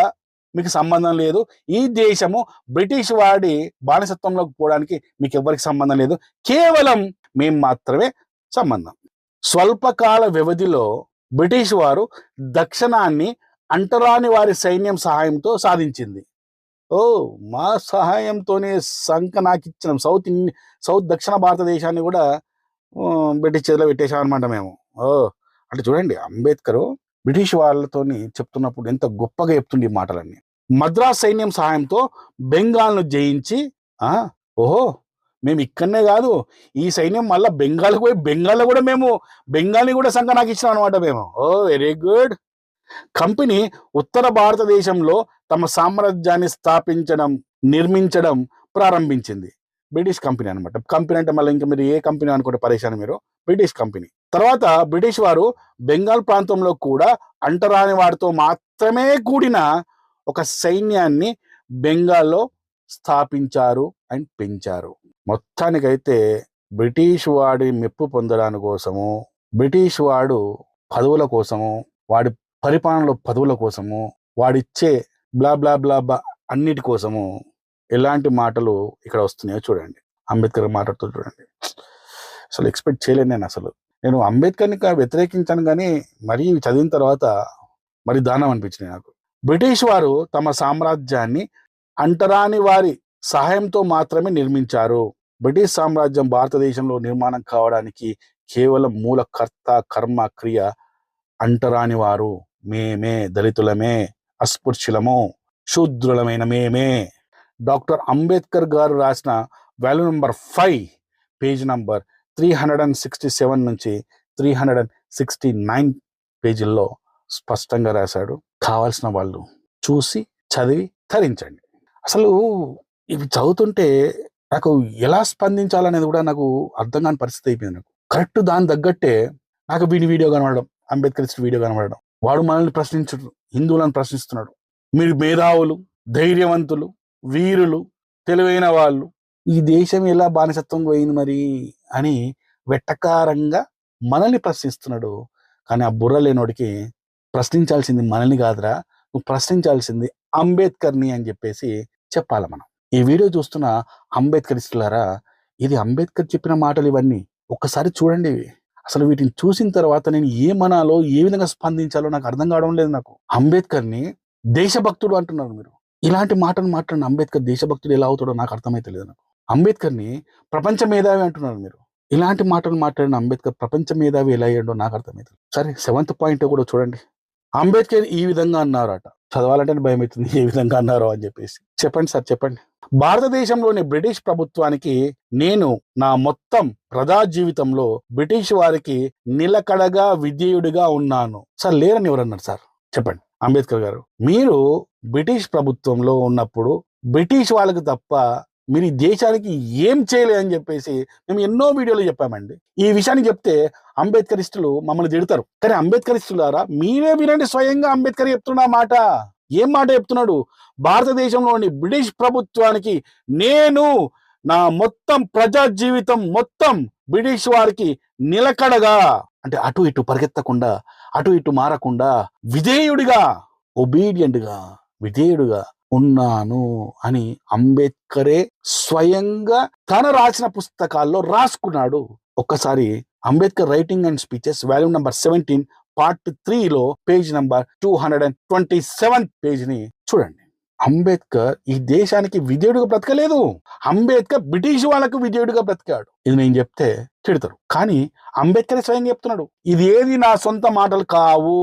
మీకు సంబంధం లేదు. ఈ దేశము బ్రిటిష్ వాడి బానిసత్వంలోకి పోవడానికి మీకు ఎవరికి సంబంధం లేదు, కేవలం మేము మాత్రమే సంబంధం. స్వల్పకాల వ్యవధిలో బ్రిటిష్ వారు దక్షిణాన్ని అంటరాని వారి సైన్యం సహాయంతో సాధించింది. మా సహాయంతోనే సంక నాకిచ్చిన సౌత్ దక్షిణ భారతదేశాన్ని కూడా బ్రిటిష్ చేతిలో పెట్టేశాం అనమాట మేము. అంటే చూడండి, అంబేద్కర్ బ్రిటిష్ వాళ్ళతోని చెప్తున్నప్పుడు ఎంత గొప్పగా చెప్తుండే ఈ మాటలన్నీ. మద్రాస్ సైన్యం సహాయంతో బెంగాల్ను జయించి మేము ఇక్కడనే కాదు, ఈ సైన్యం మళ్ళీ బెంగాల్కి పోయి బెంగాల్లో కూడా మేము బెంగాల్ని కూడా సంక నాకు ఇచ్చినాం అనమాట మేము. Very good. కంపెనీ ఉత్తర భారతదేశంలో తమ సామ్రాజ్యాన్ని నిర్మించడం ప్రారంభించింది. బ్రిటిష్ కంపెనీ అనమాట. కంపెనీ అంటే మళ్ళీ ఇంకా మీరు ఏ కంపెనీ అనుకుంటే పరేషాన్ మీరు, బ్రిటిష్ కంపెనీ. తర్వాత బ్రిటిష్ వారు బెంగాల్ ప్రాంతంలో కూడా అంటరాని వారితో మాత్రమే కూడిన ఒక సైన్యాన్ని బెంగాల్లో స్థాపించారు అండ్ పెంచారు. మొత్తానికైతే బ్రిటిష్ వాడి మెప్పు పొందడానికి కోసము, బ్రిటిష్ వాడు పదవుల కోసము, వాడి పరిపాలనలో పదవుల కోసము, వాడిచ్చే బ్లా బ్లా బ్లా బ్లా అన్నిటి కోసము ఎలాంటి మాటలు ఇక్కడ వస్తున్నాయో చూడండి. అంబేద్కర్ మాట్లాడుతూ చూడండి, అసలు ఎక్స్పెక్ట్ చేయలేను నేను అంబేద్కర్ని వ్యతిరేకించాను, కానీ మరీ చదివిన తర్వాత మరి దారుణం అనిపించింది నాకు. బ్రిటిష్ వారు తమ సామ్రాజ్యాన్ని అంటరాని వారి సహాయంతో మాత్రమే నిర్మించారు. బ్రిటిష్ సామ్రాజ్యం భారతదేశంలో నిర్మాణం కావడానికి కేవలం మూల కర్త కర్మ క్రియ అంటరాని వారు మేమే, దళితులమే, అస్పృశ్యులము, శూద్రులమైన మేమే. డాక్టర్ అంబేద్కర్ గారు రాసిన వాల్యూ నెంబర్ 5 పేజ్ నంబర్ 367 నుంచి 369 పేజీల్లో స్పష్టంగా రాశాడు. కావాల్సిన వాళ్ళు చూసి చదివి ధరించండి. అసలు ఇవి చదువుతుంటే నాకు ఎలా స్పందించాలనేది కూడా నాకు అర్థం కాని పరిస్థితి అయిపోయింది. నాకు కరెక్ట్ దాని తగ్గట్టే నాకు వీడియో కనబడడం, అంబేద్కరిస్ట్ వీడియో కనబడడం. వాడు మనల్ని ప్రశ్నించడు, హిందువులను ప్రశ్నిస్తున్నాడు. మీరు మేధావులు, ధైర్యవంతులు, వీరులు, తెలివైన వాళ్ళు, ఈ దేశం ఎలా బానిసత్వం పోయింది మరి అని వెట్టకారంగా మనల్ని ప్రశ్నిస్తున్నాడు. కానీ ఆ బుర్ర లేనోడికి ప్రశ్నించాల్సింది మనల్ని కాదురా, నువ్వు ప్రశ్నించాల్సింది అంబేద్కర్ని అని చెప్పేసి చెప్పాలి మనం. ఈ వీడియో చూస్తున్న అంబేద్కరిస్టులారా, ఇది అంబేద్కర్ చెప్పిన మాటలు ఇవన్నీ ఒక్కసారి చూడండి. అసలు వీటిని చూసిన తర్వాత నేను ఏమనాలో, ఏ విధంగా స్పందించాలో నాకు అర్థం కావడం లేదు. నాకు అంబేద్కర్ని దేశభక్తుడు అంటున్నారు మీరు. ఇలాంటి మాటలు మాట్లాడిన అంబేద్కర్ దేశభక్తుడు ఎలా అవుతాడో నాకు అర్థమైతలేదు. నాకు అంబేద్కర్ని ప్రపంచ మేధావి అంటున్నారు మీరు. ఇలాంటి మాటలు మాట్లాడిన అంబేద్కర్ ప్రపంచ మేధావి ఎలా అయ్యాడో నాకు అర్థమవుతుంది. సరే, 7th పాయింట్ కూడా చూడండి. అంబేద్కర్ ఈ విధంగా అన్నారట. చదవాలంటే భయం అవుతుంది, ఏ విధంగా అన్నారో అని చెప్పేసి. చెప్పండి సార్, చెప్పండి. భారతదేశంలోని బ్రిటిష్ ప్రభుత్వానికి నేను నా మొత్తం ప్రజా జీవితంలో బ్రిటిష్ వారికి నిలకడగా విధేయుడిగా ఉన్నాను. సార్ లేరని ఎవరన్నారు సార్? చెప్పండి అంబేద్కర్ గారు. మీరు బ్రిటిష్ ప్రభుత్వంలో ఉన్నప్పుడు బ్రిటిష్ వాళ్ళకి తప్ప మీరు ఈ దేశానికి ఏం చేయలేదని చెప్పేసి మేము ఎన్నో వీడియోలు చెప్పామండి. ఈ విషయాన్ని చెప్తే అంబేద్కరిస్టులు మమ్మల్ని తిడతారు. కానీ అంబేద్కరిస్టులారా, మీరే వినండి, స్వయంగా అంబేద్కర్ చెప్తున్న మాట. ఏం మాట చెప్తున్నాడు? భారతదేశంలోని బ్రిటిష్ ప్రభుత్వానికి నేను నా మొత్తం ప్రజా జీవితం మొత్తం బ్రిటిష్ వారికి నిలకడగా, అంటే అటు ఇటు పరిగెత్తకుండా, అటు ఇటు మారకుండా విధేయుడిగా, ఒబీడియంట్గా, విధేయుడిగా ఉన్నాను అని అంబేద్కరే స్వయంగా తన రాసిన పుస్తకాల్లో రాసుకున్నాడు. ఒక్కసారి Ambedkar writing and speeches volume number 17 part 3లో పేజ్ నంబర్ 227 పేజ్ని చూడండి. అంబేద్కర్ ఈ దేశానికి విధేయుడిగా బ్రతకలేదు. అంబేద్కర్ బ్రిటిష్ వాళ్ళకు విధేయుడిగా బ్రతికాడు. ఇది నేను చెప్తే తిడతారు. కానీ అంబేద్కర్ స్వయంగా చెప్తున్నాడు, ఇది ఏది నా సొంత మాటలు కావు,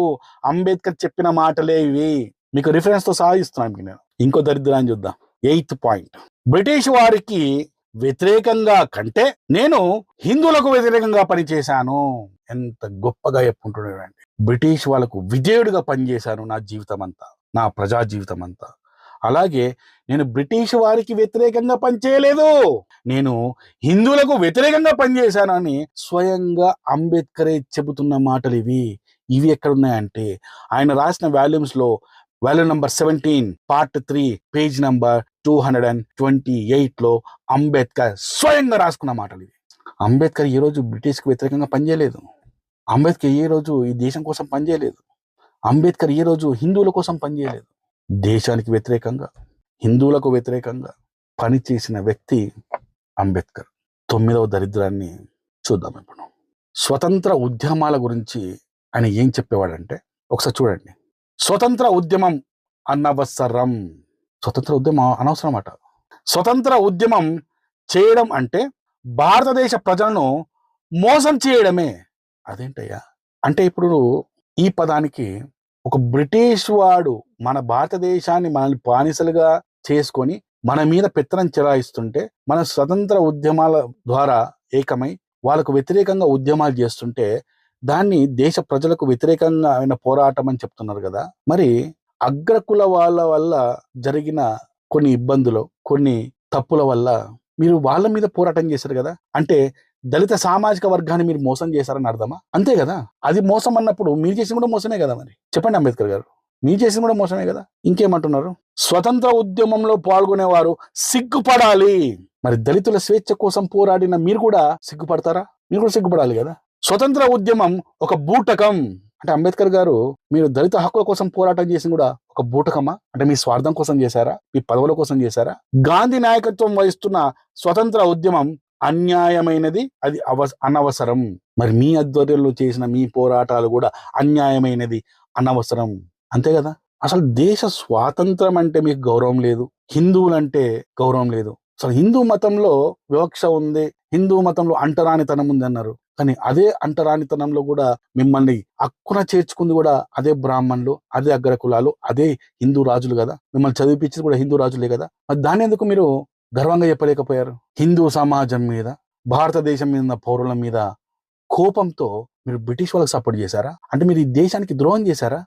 అంబేద్కర్ చెప్పిన మాటలే ఇవి. మీకు రిఫరెన్స్ తో సాధిస్తున్నాను మీకు నేను. ఇంకో దరిద్రాన్ని చూద్దాం. 8th point. బ్రిటిష్ వారికి వ్యతిరేకంగా కంటే నేను హిందువులకు వ్యతిరేకంగా పనిచేశాను. ఎంత గొప్పగా చెప్పుకుంటున్నాడు. బ్రిటిష్ వాళ్ళకు విధేయుడిగా పనిచేశాను నా జీవితం అంతా, నా ప్రజా జీవితం అంతా. అలాగే నేను బ్రిటిష్ వారికి వ్యతిరేకంగా పనిచేయలేదు, నేను హిందువులకు వ్యతిరేకంగా పనిచేశాను అని స్వయంగా అంబేద్కరే చెబుతున్న మాటలు ఇవి. ఇవి ఎక్కడున్నాయంటే ఆయన రాసిన వాల్యూమ్స్ లో volume number 17 part 3 page number 228 లో అంబేద్కర్ స్వయంగా రాసుకున్న మాటలు ఇవి. అంబేద్కర్ ఏ రోజు బ్రిటిష్కి వ్యతిరేకంగా పనిచేయలేదు. అంబేద్కర్ ఏ రోజు ఈ దేశం కోసం పనిచేయలేదు. అంబేద్కర్ ఏ రోజు హిందువుల కోసం పనిచేయలేదు. దేశానికి వ్యతిరేకంగా, హిందువులకు వ్యతిరేకంగా పనిచేసిన వ్యక్తి అంబేద్కర్. 9వ దరిద్రాన్ని చూద్దాం ఇప్పుడు. స్వతంత్ర ఉద్యమాల గురించి ఆయన ఏం చెప్పేవాడంటే ఒకసారి చూడండి. స్వతంత్ర ఉద్యమం అనవసరం. స్వతంత్ర ఉద్యమం అనవసరం. స్వతంత్ర ఉద్యమం చేయడం అంటే భారతదేశ ప్రజలను మోసం చేయడమే. అదేంటయ్యా అంటే ఇప్పుడు ఈ పదానికి ఒక బ్రిటిష్ వాడు మన భారతదేశాన్ని మనల్ని బానిసలుగా చేసుకొని మన మీద పెత్తనం చెలాయిస్తుంటే, మన స్వతంత్ర ఉద్యమాల ద్వారా ఏకమై వాళ్ళకు వ్యతిరేకంగా ఉద్యమాలు చేస్తుంటే దాన్ని దేశ ప్రజలకు వ్యతిరేకంగా ఆయన పోరాటం అని చెప్తున్నారు కదా. మరి అగ్రకుల వాళ్ళ వల్ల జరిగిన కొన్ని ఇబ్బందులు, కొన్ని తప్పుల వల్ల మీరు వాళ్ళ మీద పోరాటం చేశారు కదా. అంటే దళిత సామాజిక వర్గాన్ని మీరు మోసం చేశారని అర్థమా? అంతే కదా. అది మోసం అన్నప్పుడు మీరు చేసిన కూడా మోసమే కదా. మరి చెప్పండి అంబేద్కర్ గారు, మీరు చేసిన కూడా మోసమే కదా. ఇంకేమంటున్నారు? స్వతంత్ర ఉద్యమంలో పాల్గొనేవారు సిగ్గుపడాలి. మరి దళితుల స్వేచ్ఛ కోసం పోరాడిన మీరు కూడా సిగ్గుపడతారా? మీరు కూడా సిగ్గుపడాలి కదా. స్వతంత్ర ఉద్యమం ఒక బూటకం అంటే అంబేద్కర్ గారు, మీరు దళిత హక్కుల కోసం పోరాటం చేసి కూడా ఒక బూటకమా? అంటే మీ స్వార్థం కోసం చేశారా? మీ పదవుల కోసం చేశారా? గాంధీ నాయకత్వం వహిస్తున్న స్వతంత్ర ఉద్యమం అన్యాయమైనది, అది అనవసరం. మరి మీ ఆధ్వర్యంలో చేసిన మీ పోరాటాలు కూడా అన్యాయమైనది, అనవసరం. అంతే కదా. అసలు దేశ స్వాతంత్రం అంటే మీకు గౌరవం లేదు, హిందువులంటే గౌరవం లేదు. అసలు హిందూ మతంలో వివక్ష ఉంది, హిందూ మతంలో అంటరానితనం ఉంది అన్నారు. కానీ అదే అంటరానితనంలో కూడా మిమ్మల్ని హక్కున చేర్చుకుంది కూడా అదే బ్రాహ్మణులు, అదే అగ్ర కులాలు, అదే హిందూ రాజులు కదా. మిమ్మల్ని చదివిపించింది కూడా హిందూ రాజులే కదా. మరి దాన్ని ఎందుకు మీరు గర్వంగా చెప్పలేకపోయారు? హిందూ సమాజం మీద, భారతదేశం మీద ఉన్న పౌరుల మీద కోపంతో మీరు బ్రిటిష్ వాళ్ళకి సపోర్ట్ చేశారా? అంటే మీరు ఈ దేశానికి ద్రోహం చేశారా?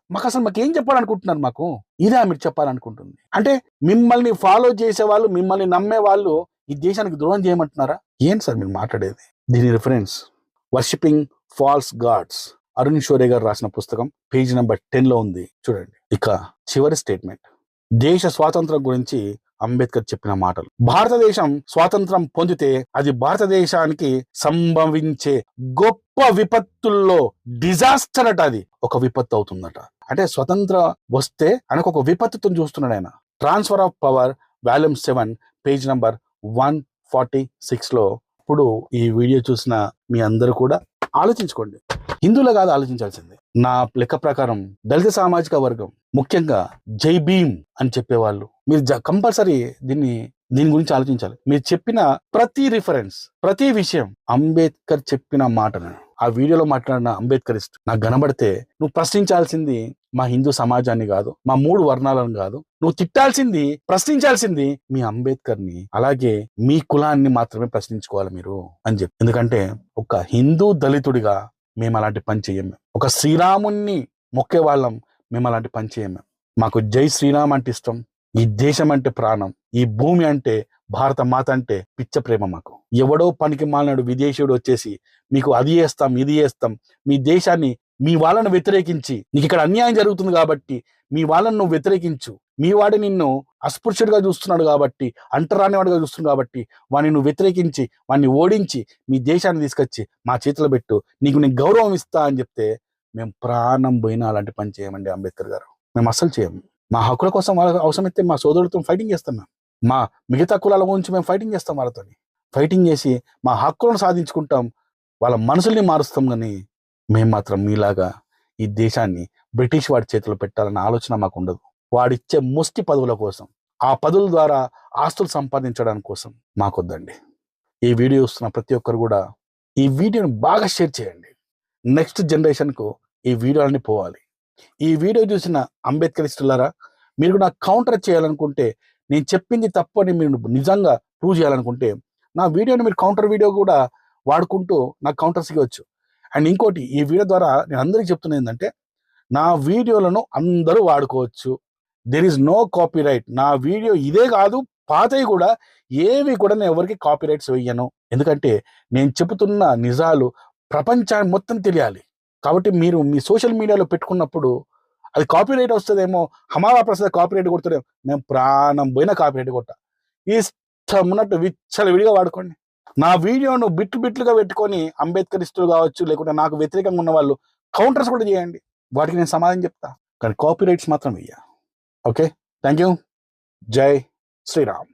మాకేం చెప్పాలనుకుంటున్నారు? మాకు ఇదే మీరు చెప్పాలనుకుంటుంది. అంటే మిమ్మల్ని ఫాలో చేసే వాళ్ళు, మిమ్మల్ని నమ్మే వాళ్ళు ఈ దేశానికి ద్రోహం చేయమంటున్నారా? ఏంటి సార్ మీరు మాట్లాడేది? దీని reference worshipping false gods, Arun Shourie గారు రాసిన పుస్తకం పేజ్ నంబర్ 10 లో ఉంది. చూడండి. ఇక చివరి స్టేట్మెంట్, దేశ స్వాతంత్రం గురించి అంబేద్కర్ చెప్పిన మాటలు. భారతదేశం స్వాతంత్రం పొందితే అది భారతదేశానికి సంభవించే గొప్ప విపత్తుల్లో డిజాస్టర్ అట. అది ఒక విపత్తు అవుతుందట. అంటే స్వతంత్రం వస్తే ఆయనకు ఒక విపత్తుతో చూస్తున్నాడు ఆయన. Transfer of power volume 7 page number 146 లో. ఇప్పుడు ఈ వీడియో చూసిన మీ అందరూ కూడా ఆలోచించుకోండి. హిందువులు కాదు ఆలోచించాల్సింది. నా లెక్క ప్రకారం దళిత సామాజిక వర్గం, ముఖ్యంగా జై భీమ్ అని చెప్పేవాళ్ళు, మీరు కంపల్సరీ దీని గురించి ఆలోచించాలి. మీరు చెప్పిన ప్రతి రిఫరెన్స్, ప్రతి విషయం అంబేద్కర్ చెప్పిన మాటను, ఆ వీడియోలో మాట్లాడిన అంబేద్కరిస్ట్ నాకు కనబడితే నువ్వు ప్రశ్నించాల్సింది మా హిందూ సమాజాన్ని కాదు, మా 3 వర్ణాలను కాదు, నువ్వు తిట్టాల్సింది, ప్రశ్నించాల్సింది మీ అంబేద్కర్ని, అలాగే మీ కులాన్ని మాత్రమే ప్రశ్నించుకోవాలి మీరు అని చెప్పి. ఎందుకంటే ఒక హిందూ దళితుడిగా మేము అలాంటి పని చెయ్యము. ఒక శ్రీరాముణ్ణి మొక్కే వాళ్ళం మేము అలాంటి పని చేయము. మాకు జై శ్రీరామ్ అంటే ఇష్టం, ఈ దేశం అంటే ప్రాణం, ఈ భూమి అంటే, భారత మాత అంటే పిచ్చ ప్రేమ మాకు. ఎవడో పనికి మాలినాడు విదేశీయుడు వచ్చేసి మీకు అది చేస్తాం, ఇది చేస్తాం, మీ దేశాన్ని, మీ వాళ్ళను వ్యతిరేకించి, నీకు ఇక్కడ అన్యాయం జరుగుతుంది కాబట్టి మీ వాళ్ళను నువ్వు వ్యతిరేకించు, మీ వాడి నిన్ను అస్పృశ్యుడిగా చూస్తున్నాడు కాబట్టి, అంటరానివాడిగా చూస్తున్నాడు కాబట్టి వాడిని నువ్వు వ్యతిరేకించి, వాడిని ఓడించి మీ దేశాన్ని తీసుకొచ్చి మా చేతిలో పెట్టు, నీకు నేను గౌరవం ఇస్తా అని చెప్తే మేము ప్రాణం పోయినా అలాంటి పని చేయమండి అంబేద్కర్ గారు. మేము అస్సలు చేయము. మా హక్కుల కోసం వాళ్ళకి అవసరమైతే మా సోదరులతో ఫైటింగ్ చేస్తాం. మేము మా మిగతా కులాల గురించి మేము ఫైటింగ్ చేస్తాం, వాళ్ళతో ఫైటింగ్ చేసి మా హక్కులను సాధించుకుంటాం, వాళ్ళ మనసుల్ని మారుస్తాం. కానీ మేము మాత్రం మీలాగా ఈ దేశాన్ని బ్రిటిష్ వాడి చేతిలో పెట్టాలన్న ఆలోచన మాకు ఉండదు. వాడిచ్చే ముష్టి పదవుల కోసం, ఆ పదవుల ద్వారా ఆస్తులు సంపాదించడానికి కోసం మాకొద్దండి. ఈ వీడియో చూస్తున్న ప్రతి ఒక్కరు కూడా ఈ వీడియోని బాగా షేర్ చేయండి. నెక్స్ట్ జనరేషన్కు ఈ వీడియోలన్నీ పోవాలి. ఈ వీడియో చూసిన అంబేద్కరిస్టులారా, మీరు నాకు కౌంటర్ చేయాలనుకుంటే, నేను చెప్పింది తప్పు అని మీరు నిజంగా ప్రూవ్ చేయాలనుకుంటే, నా వీడియోని మీరు కౌంటర్ వీడియో కూడా వాడుకుంటూ నాకు కౌంటర్స్ ఇవ్వచ్చు. అండ్ ఇంకోటి, ఈ వీడియో ద్వారా నేను అందరికీ చెప్తున్నది ఏంటంటే, నా వీడియోలను అందరూ వాడుకోవచ్చు. There is no copyright. నా వీడియో ఇదే కాదు, పాతవి కూడా ఏవి కూడా నేను ఎవరికి కాపీ రైట్స్ వేయను. ఎందుకంటే నేను చెబుతున్న నిజాలు ప్రపంచానికి మొత్తం తెలియాలి. కాబట్టి మీరు మీ సోషల్ మీడియాలో పెట్టుకున్నప్పుడు అది కాపీ రైట్ వస్తుందేమో, హమారా ప్రసాద్ కాపీ రైట్ కొడుతుందేమో, నేను ప్రాణం పోయినా కాపీ రైట్ కొట్టా. ఇష్టం ఉన్నట్టు విచ్చలవిడిగా వాడుకోండి. నా వీడియోను బిట్లుగా పెట్టుకొని అంబేద్కరిస్టులు కావచ్చు, లేకుంటే నాకు వ్యతిరేకంగా ఉన్న వాళ్ళు కౌంటర్స్ కూడా చేయండి. వాటికి నేను సమాధానం చెప్తా. కానీ కాపీ రైట్స్ మాత్రం వెయ్య. Okay, thank you. జై శ్రీరామ్.